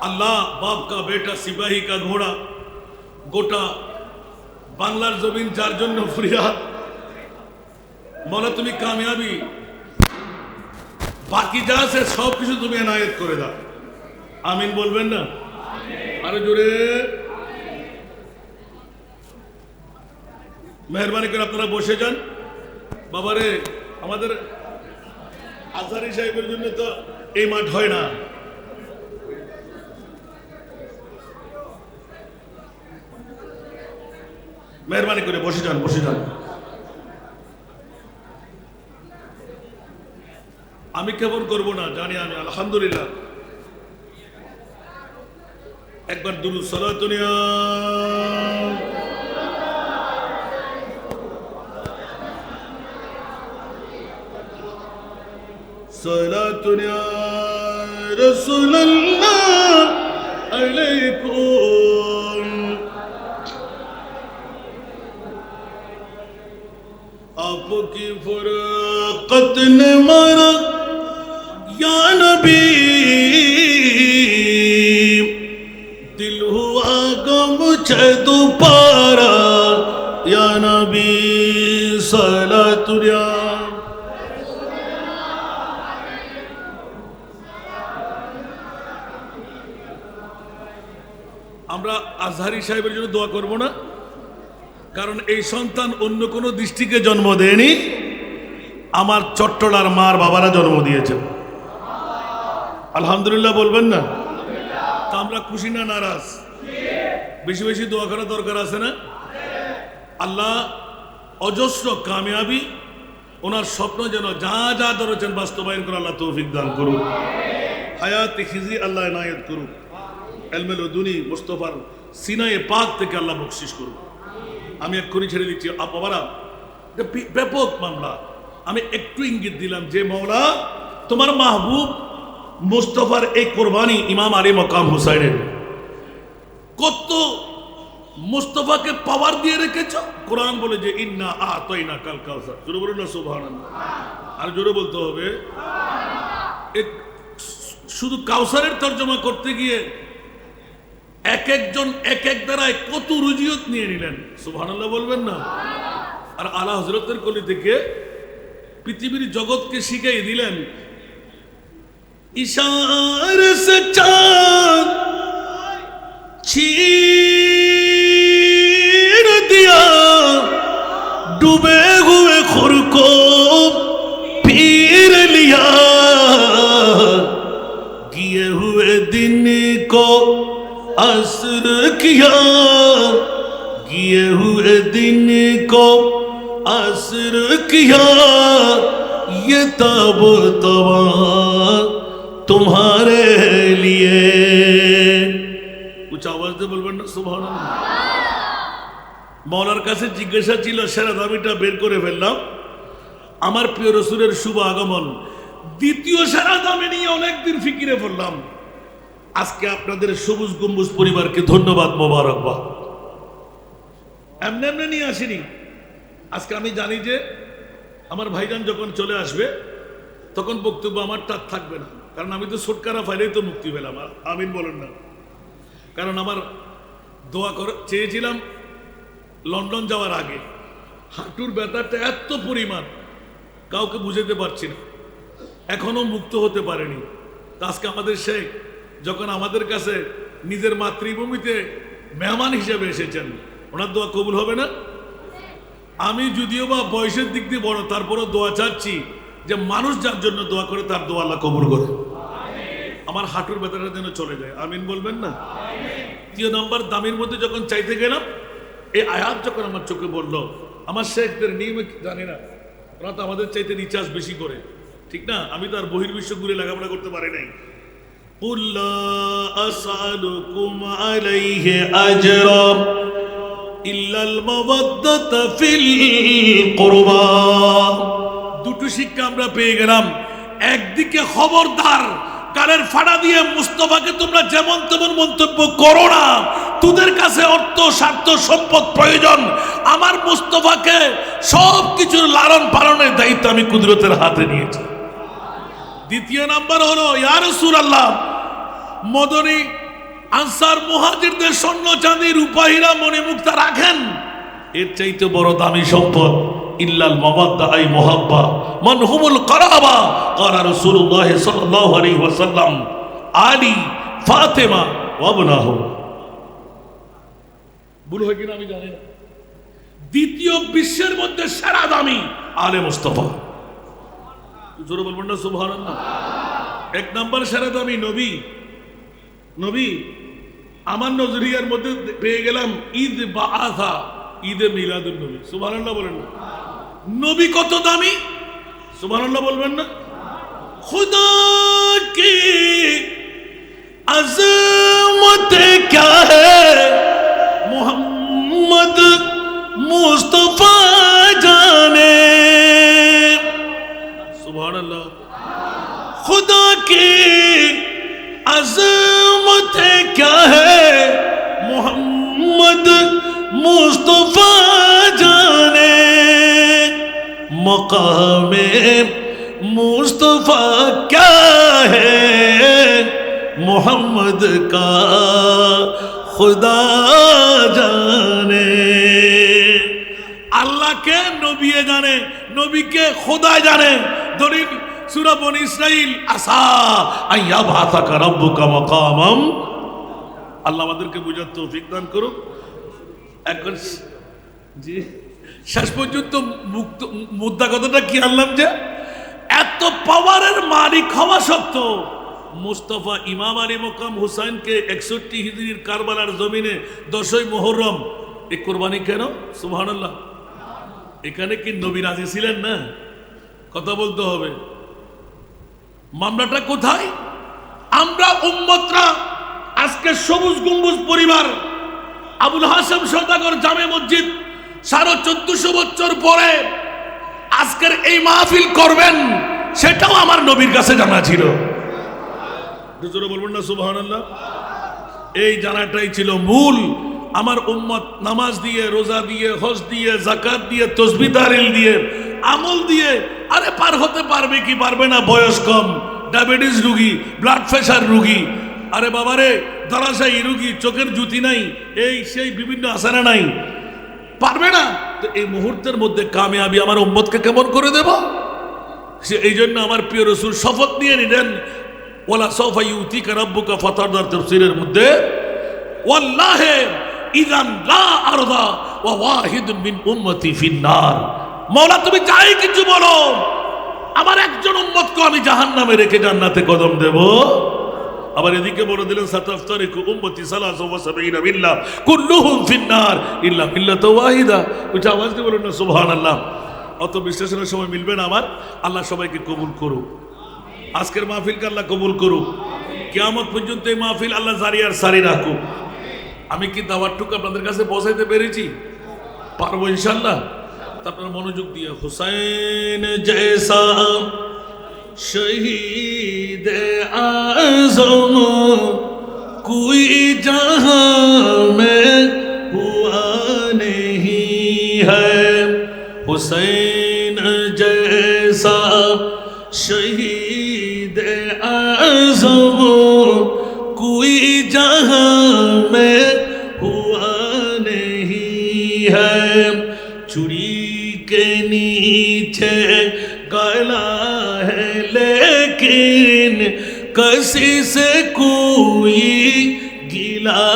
আল্লাহ বাপ কা বেটা সিপাহী কা ঘোড়া গোটা বাংলার জমিন যার জন্য ফরিয়াদ। মনে তুমি কামিয়াবি বাকি যা আছে সব কিছু তুমি এনায়েত করে দাও। আমিন বলবেন না আরো জোরে। মেহরবানি করে আপনারা বসে যান। বাবারে আমাদের আজহারি সাহেবের জন্য তো এই মাঠ হয় না। মেহরবানি করে বসে যান, বসে যান। আমি কেমন করবো না জানি আমি, আলহামদুলিল্লাহ। একবার দুরূদ সালাত নিয়া সালাত নিয়া রাসূলুল্লাহ আলাইকুম। आपकी फरकत ने मारा या नबी, दिल हुआ गम छे दोबारा या नबी सलातुया। আমরা আজহারি সাহেবের জন্য দোয়া করব না, কারণ এই সন্তান অন্য কোনো দৃষ্টিকে জন্ম দেয়নি, আমার চট্টলার মার বাবারা জন্ম দিয়েছেন। আলহামদুলিল্লাহ বলবেন না? তা আমরা খুশি না নারাজ? বেশি বেশি দোয়া করা দরকার আছে না? আল্লাহ অজস্র কামিয়াবি ওনার স্বপ্ন যেন যা যা ধরেছেন বাস্তবায়ন করে আল্লাহ তৌফিক দান করুন। হায়াতে খিজি আল্লাহ এনায়েত করুন। এলমে লদুনি মুস্তফার সিনায়ে পাক থেকে আল্লাহ বকশিশ করুন। আমি এক্ষুনি ছেড়ে দিচ্ছি বাবারা, ব্যাপক মামলা। আমি একটু ইঙ্গিত দিলাম যে মওলা তোমার মাহবুব মুস্তফার এই কোরবানি ইমাম আলী মকাম হুসাইনের কত মুস্তফাকে পাওয়ার দিয়ে রেখেছ। কোরআন বলে যে ইন্না আতাইনা কাল কাউসার। জোরে বলুন না সুবহানাল্লাহ। আর জোরে বলতে হবে। শুধু কাউসারের তর্জমা করতে গিয়ে এক একজন এক এক দ্বারায় কত রুজিয়ত নিয়ে নিলেন। সুবহানাল্লাহ বলবেন না? আর আলা হযরতের কলি থেকে পৃথিবীর জগৎকে শিখাই দিলেন इशारे से चांद चीर दिया, डूबे हुए खुर को पीर लिया, किए हुए दिन को असर किया, किए हुए दिन को असर किया, ये तब तवा तुम्हारे लिए। कुछ आवाज दे बोलবেন না সুবহানাল্লাহ। মওলার কাছে জিজ্ঞাসা ছিল, সেরা দাবিটা বের করে ফেললাম। আমার প্রিয় রাসূলের শুভ আগমন, দ্বিতীয় সেরা দামি নিয়ে অনেকদিন ফিকিরে পড়লাম। আজকে আপনাদের সবুজ গম্বুজ পরিবারকে ধন্যবাদ, মোবারকবাদ। এমনি এমনি নিয়ে আসিনি। আজকে আমি জানি যে আমার ভাইজান যখন চলে আসবে তখন বক্তব্য আমার তার থাকবে না, কারণ আমি তো ছুটকারা ফাইলেই তো মুক্তি পেলাম। আমিন বলেন না? কারণ আমার দোয়া করে চেয়েছিলাম লন্ডন যাওয়ার আগে, হাঁটুর ব্যথাটা এত পরিমাণ কাউকে বুঝাতে পারছি না, এখনো মুক্ত হতে পারেনি। তা আজকে আমাদের শেখ যখন আমাদের কাছে নিজের মাতৃভূমিতে মেহমান হিসেবে এসেছেন, ওনার দোয়া কবুল হবে না? আমি যদিও বা বয়সের দিক দিয়ে বড়, তারপরও দোয়া চাচ্ছি যে মানুষ যার জন্য দোয়া করে তার দোয়া আল্লাহ কবুল করে। আমার হাঁটুর ব্যথাটা যেন চলে যায়, আমিন বলবেন না? 3 নম্বর দামির মধ্যে যখন চাইতে গেলাম, এই আয়াত যখন আমার চোখে পড়লো, আমার শেখদের নিয়মে জানি না, ওরা তো আমাদের চাইতে রিচার্জ বেশি করে, ঠিক না? আমি তো আর বহির্বিশ্ব ঘুরে লেখাপড়া করতে পারি নাই। قُلْ لَا أَسْأَلُكُمْ عَلَيْهِ أَجْرًا إِلَّا الْمَوَدَّةَ فِي الْقُرْبَى। দুটো শিক্ষা আমরা পেয়ে গেলাম। একদিকে খবরদার, কানের ফাড়া দিয়ে মুস্তাফাকে তোমরা যেমন তেমন মন্তব্য করো না। তোদের কাছে অর্থ, স্বার্থ, সম্পদ প্রয়োজন, আমার মুস্তাফাকে সব কিছুর লালন পালনের দায়িত্ব আমি কুদরতের হাতে নিয়েছি। দ্বিতীয় নাম্বার হলো, ইয়া রাসূলুল্লাহ, মদনী আনসার মুহাজিরদের স্বর্ণ চাঁদি রূপা হীরা মণিমুক্তা রাখেন, এর চাইতে বড় দামি সম্পদ ইল্লাল মাওয়াদ্দা আই মুহাব্বা মান হুমুল কারাবা। ক্বালা রাসূলুল্লাহ সাল্লাল্লাহু আলাইহি ওয়াসাল্লাম আলী ফাতেমা ওয়া ইবনাহু। ভুল হয় কিনা আমি জানি না। দ্বিতীয় বিশ্বের মধ্যে সেরা দামি আলে মুস্তাফা। জোরে বলবেন না সুবহানাল্লাহ? 1 নম্বর সেরা দামি নবী। নবী আমার নজরিয়ার মধ্যে পেয়ে গেলাম ঈদ বাআসা, ঈদে মিলাদুন নবী। সুবহানাল্লাহ বলেন না? নবী কত দামি, সুবহানাল্লাহ বলবেন না? खुदा की अज़मत क्या है, मोहम्मद मुस्तफा जाने। सुभान अल्लाह। खुदा की अज़मत क्या है, मोहम्मद मुस्तफा जाने। मकामे मुस्तफा क्या है, मोहम्मद का खुदा जाने। अल्लाह के नबी जाने, नबी के खुदा जाने। दलील सूरा बनी इस्राइल, आसा आया बाता का रब्बु का मकामम। अल्लाह আমাদেরকে বুঝার তৌফিক দান করুন। এখন জি শেষ পর্যন্ত মুদ্রা কথাটা কি আনলাম যে এত পাওয়ারের মালিক হওয়া সত্ত্বেও মুস্তাফা ইমাম আলী মোকাম হুসাইনকে 61 হিজরির কারবালার জমিনে 10ই মুহররম এই কুরবানি কেন? সুবহানাল্লাহ। এখানে কি নবী রাজি ছিলেন না? কথা বলতে হবে। মামলাটা কোথায়? আমরা উম্মতরা আজকে সবুজ গম্বুজ পরিবার আবুল হাসেম সওদাগর জামে মসজিদ 1450 বছর পরে আজকের এই মাহফিল করবেন, সেটাও আমার নবীর কাছে জানা ছিল। জোরে বলবেন না সুবহানাল্লাহ? এই জানাটাই ছিল মূল। আমার উম্মত নামাজ দিয়ে, রোজা দিয়ে, হজ দিয়ে, যাকাত দিয়ে, তাসবিহ তাহলিল দিয়ে, আমল দিয়ে আরে পার হতে পারবে কি পারবে না? বয়স কম, ডায়াবেটিস রোগী, ব্লাড প্রেশার রোগী, আরে বাবারে ধরাশায়ী রোগী, চোখের জ্যোতি নাই, এই সেই বিভিন্ন আসানা নাই, পারবে না। তো এই মুহূর্তের মধ্যে কামিয়াবি আমার উম্মতকে কেমন করে দেব? এই জন্য আমার প্রিয় রাসূল শপথ নিয়ে নিলেন, ওয়ালা সাউফা ইউতিকা রাব্বুকা ফাতারদার তাফসীরের মধ্যে ওয়াল্লাহি ইযান লা আরদা ওয়া ওয়াহিদুন মিন উম্মতি ফিন্নার। মাওলা তুমি যাই কিছু বলো, আমার একজন উম্মতকে আমি জাহান্নামে রেখে জান্নাতে কদম দেব। আবার এদিকে বলে দিলেন সাতাফতারিকু উম্মতি সালাসা ওয়া সাবঈনা মিল্লা কুল্লুহুম ফিন্নার ইল্লা মিল্লাতা ওয়াহিদা। ওইটা আওয়াজ দিয়ে বলুন না সুবহানাল্লাহ। অত বিশ্লেষণের সময় মিলবে না আমার। আল্লাহ সবাইকে কবুল করুক, আজকের মাহফিলকে আল্লাহ কবুল করুক, কিয়ামত পর্যন্ত এই মাহফিল আল্লাহ জারি আর সারি রাখুক। আমি কি দাওয়াতটুকু আপনাদের কাছে পৌঁছাইতে পেরেছি? পারবো ইনশাআল্লাহ। আপনারা মনোযোগ দিয়ে হুসাইন জैसा শহীদ আজম कोई जहां में हुआ नहीं है, हुसैन जैसा शहीद आज़म कोई जहां में हुआ नहीं है। चूड़ी के नीचे गला है लेकिन किसी से कोई गिला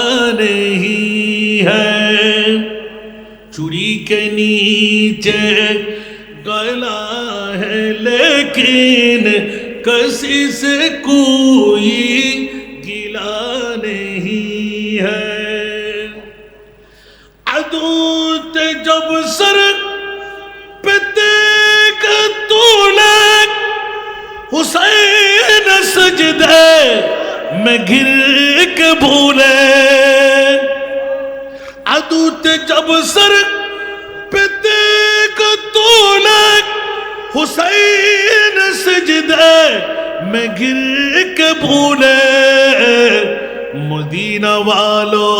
नहीं है। चूड़ी के नीचे गला है लेकिन किसी से कोई गिला नहीं है। अदूत जब सर पे देखा तूने हुसैन सजदे में गिर के भूले। अदूत जब सर पे देखा तूने हुसैन सजदे में गिर के भूले। मदीना वालों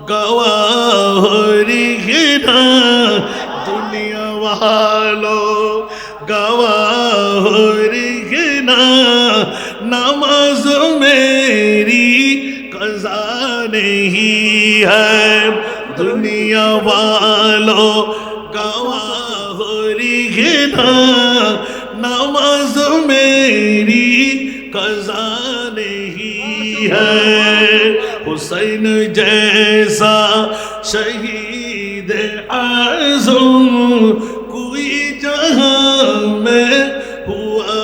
गवाह रहिना, दुनिया वालों गवाह रहिना, नमाज मेरी कज़ा नहीं है। दुनिया वालों गवाह रहिना, नमाज मेरी कज़ा नहीं है। हुसैन जैसा शहीद आज़म कोई जहां में हुआ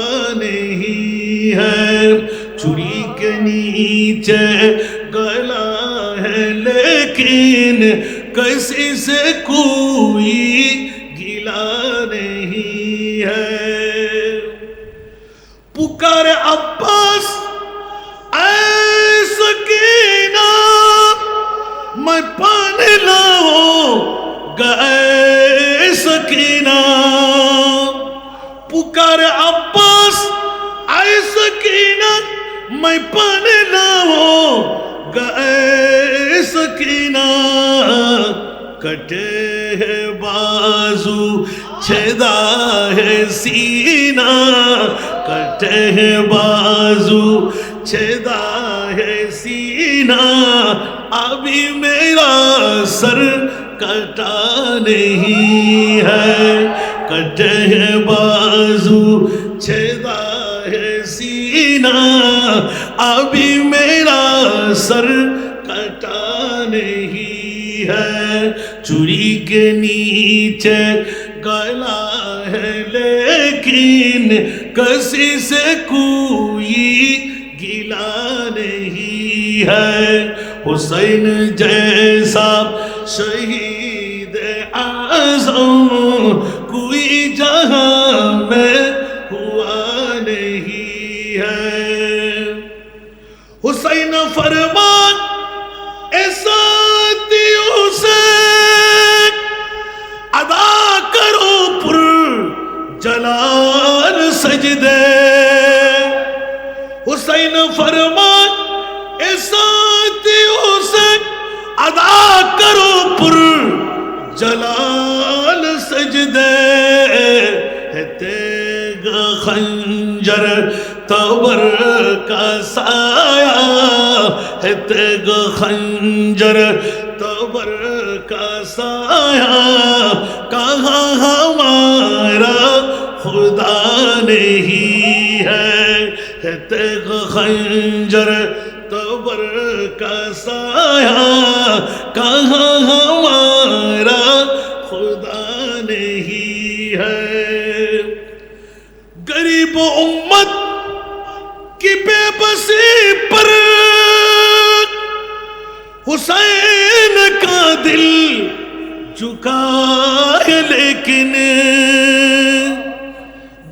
नहीं है। चूड़ी के नीचे गला है लेकिन किसी से कोई गिला नहीं है। पुकारे अब्बास ऐ सकीना, मैं पानी लाऊं गए सकीना। पुकारे अब्बास ऐ सकीना, मैं पानी लाऊं गए सकीना। कटे है बाजू छेदा है सीना, कटे है बाजू छेदा है सीना। अभी मेरा सर कटा नहीं है। कटे है बाजू छेदा है सीना, अभी मेरा सर कटा नहीं है। चूड़ी के नीचे गला है लेकिन किसी से कोई गिला नहीं है। हुसैन जैसा शहीद आज़म कोई जहां में हुआ नहीं है। हुसैन फरमान ऐसा दियों से अदा करो पुर जलाल सजदे। हुसैन फरमान ऐसा दियों से अदा करो पुर जलाल सजदे। है तेग खंजर तबर का साया, है तेग खंजर तबर का साया। कहाँ हमारा खुदा नहीं है। خنجر تبر کا سایہ کہاں ہمارا خدا نہیں ہے. غریب امت کی بے بسی پر حسین کا دل جھکا ہے، لیکن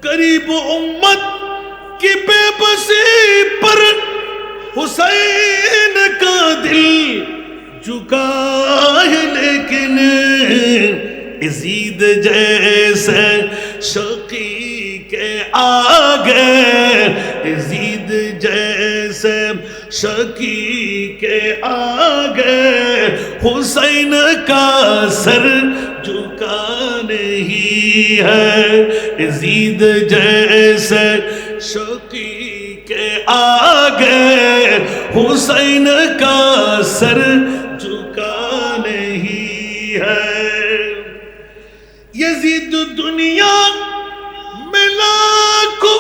غریب امت کی بے بسی پر حسین کا دل جھکا ہے، لیکن یزید جیسے شقی کے آگے، یزید جیسے شقی کے آگے حسین کا سر جھکا نہیں ہے. یزید جیسے شقی کے آگے حسین کا سر جھکا نہیں ہے. یزید دنیا میں لاکھوں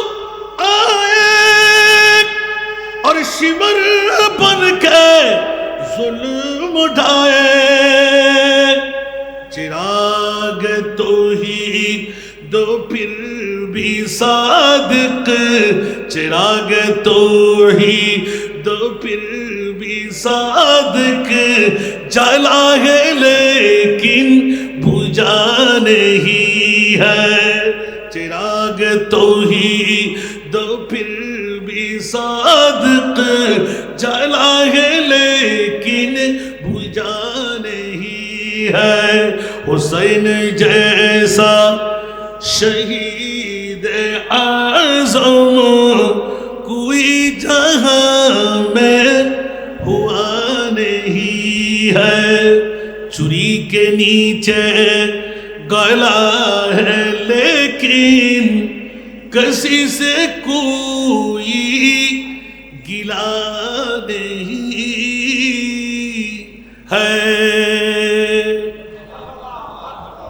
آئے اور شمر بن کے ظلم اٹھائے. چراغ توحید دو پھر بھی صادق، چراغ توحید دو پھر بھی صادق جلا ہے لیکن بجھا نہیں ہے. چراغ توحید دو پھر بھی صادق جلا ہے لیکن بجھا نہیں ہے. حسین جیسا شہید اعظم کوئی جہاں میں ہوا نہیں ہے. چوری کے نیچے گلا ہے لیکن کسی سے کوئی گلا نہیں ہے.